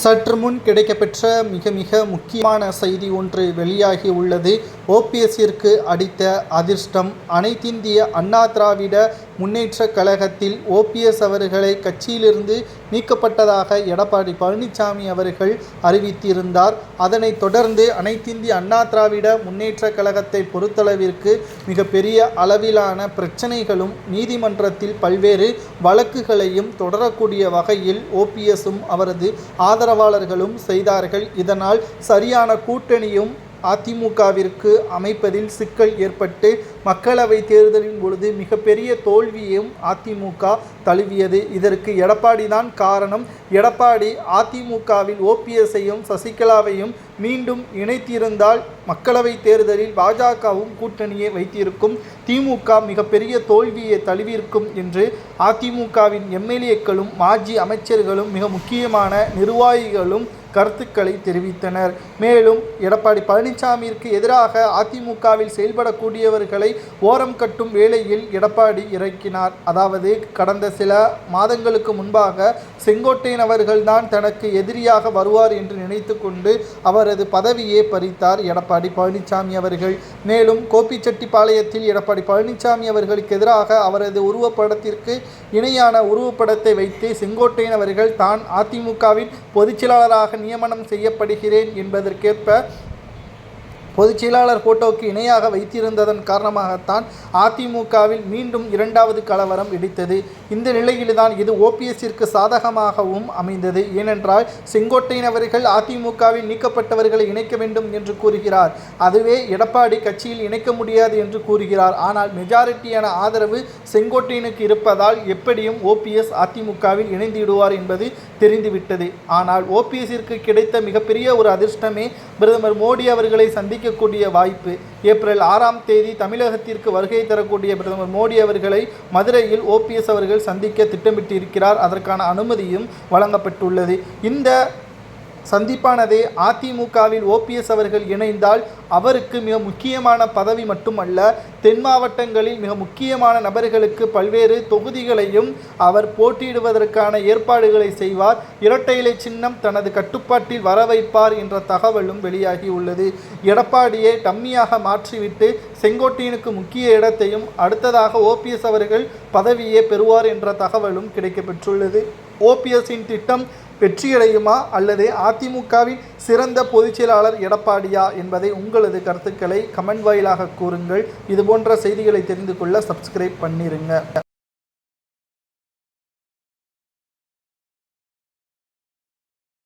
சற்று முன் கிடைக்கப்பெற்ற மிக முக்கியமான செய்தி ஒன்று வெளியாகி உள்ளது. ஓபிஎஸ்ஸிற்கு அடித்த அதிர்ஷ்டம். அனைத்திந்திய அண்ணா திராவிட முன்னேற்றக் கழகத்தில் ஓபிஎஸ் அவர்களை கட்சியிலிருந்து நீக்கப்பட்டதாக எடப்பாடி பழனிசாமி அவர்கள் அறிவித்திருந்தார். அதனைத் தொடர்ந்து அனைத்திந்திய அண்ணா திராவிட முன்னேற்றக் கழகத்தை பொறுத்தளவிற்கு மிகப்பெரிய அளவிலான பிரச்சனைகளும் நீதிமன்றத்தில் பல்வேறு வழக்குகளையும் தொடரக்கூடிய வகையில் ஓபிஎஸும் அவரது ஆதரவாளர்களும் செய்தார்கள். இதனால் சரியான கூட்டணியும் அதிமுகவிற்கு அமைப்பதில் சிக்கல் ஏற்பட்டு மக்களவை தேர்தலின் பொழுது மிகப்பெரிய தோல்வியையும் அதிமுக தழுவியது. இதற்கு எடப்பாடி தான் காரணம். எடப்பாடி அதிமுகவில் ஓபிஎஸ்ஸையும் சசிகலாவையும் மீண்டும் இணைத்திருந்தால் மக்களவை தேர்தலில் பாஜகவும் கூட்டணியை வைத்திருக்கும், திமுக மிகப்பெரிய தோல்வியை தழுவியிருக்கும் என்று அதிமுகவின் எம்எல்ஏக்களும் மாஜி அமைச்சர்களும் மிக முக்கியமான நிர்வாகிகளும் கருத்துக்களை தெரிவித்தனர். மேலும் எடப்பாடி பழனிசாமிற்கு எதிராக அதிமுகவில் செயல்படக்கூடியவர்களை ஓரம் கட்டும் வேளையில் எடப்பாடி இறக்கினார். அதாவது கடந்த சில மாதங்களுக்கு முன்பாக செங்கோட்டையன் அவர்கள்தான் தனக்கு எதிரியாக வருவார் என்று நினைத்து கொண்டு அவரது பதவியை பறித்தார் எடப்பாடி பழனிசாமி அவர்கள். மேலும் கோபிச்செட்டிப்பாளையத்தில் எடப்பாடி பழனிசாமி அவர்களுக்கு எதிராக அவரது உருவப்படத்திற்கு இணையான உருவப்படத்தை வைத்து செங்கோட்டையன் அவர்கள் தான் அதிமுகவின் பொதுச்செயலாளராக நியமனம் செய்யப்படுகிறேன் என்பதற்கேற்ப பொதுச் செயலாளர் போட்டோவுக்கு இணையாக வைத்திருந்ததன் காரணமாகத்தான் அதிமுகவில் மீண்டும் இரண்டாவது கலவரம் வெடித்தது. இந்த நிலையில்தான் இது ஓபிஎஸ்ஸிற்கு சாதகமாகவும் அமைந்தது. ஏனென்றால் செங்கோட்டையன் அவர்கள் அதிமுகவில் நீக்கப்பட்டவர்களை இணைக்க வேண்டும் என்று கூறுகிறார். அதுவே எடப்பாடி கட்சியில் இணைக்க முடியாது என்று கூறுகிறார். ஆனால் மெஜாரிட்டியான ஆதரவு செங்கோட்டையனுக்கு இருப்பதால் எப்படியும் ஓபிஎஸ் அதிமுகவில் இணைந்துவிடுவார் என்பது தெரிந்துவிட்டது. ஆனால் ஓபிஎஸ்ஸிற்கு கிடைத்த மிகப்பெரிய ஒரு அதிர்ஷ்டமே பிரதமர் மோடி அவர்களை சந்திக்கக்கூடிய வாய்ப்பு. ஏப்ரல் 6ஆம் தேதி தமிழகத்திற்கு வருகை தரக்கூடிய பிரதமர் மோடி அவர்களை மதுரையில் ஓபிஎஸ் அவர்கள் சந்திக்க திட்டமிட்டிருக்கிறார். அதற்கான அனுமதியும் வழங்கப்பட்டுள்ளது. இந்த சந்திப்பானதே அதிமுகவில் ஓபிஎஸ் அவர்கள் இணைந்தால் அவருக்கு மிக முக்கியமான பதவி மட்டுமல்ல, தென் மாவட்டங்களில் மிக முக்கியமான நபர்களுக்கு பல்வேறு தொகுதிகளையும் அவர் போட்டியிடுவதற்கான ஏற்பாடுகளை செய்வார். இரட்டை இலை சின்னம் தனது கட்டுப்பாட்டில் வர வைப்பார் என்ற தகவலும் வெளியாகி உள்ளது. எடப்பாடியை டம்மியாக மாற்றிவிட்டு செங்கோட்டையனுக்கு முக்கிய இடத்தையும் அடுத்ததாக ஓபிஎஸ் அவர்கள் பதவியை பெறுவார் என்ற தகவலும் கிடைக்கப்பெற்றுள்ளது. ஓபிஎஸ்ஸின் திட்டம் வெற்றியடையுமா அல்லது அதிமுகவின் சிறந்த பொதுச் செயலாளர் எடப்பாடியா என்பதை உங்களது கருத்துக்களை கமெண்ட் வாயிலாக கூறுங்கள். இதுபோன்ற செய்திகளை தெரிந்து கொள்ள சப்ஸ்கிரைப் பண்ணிருங்க.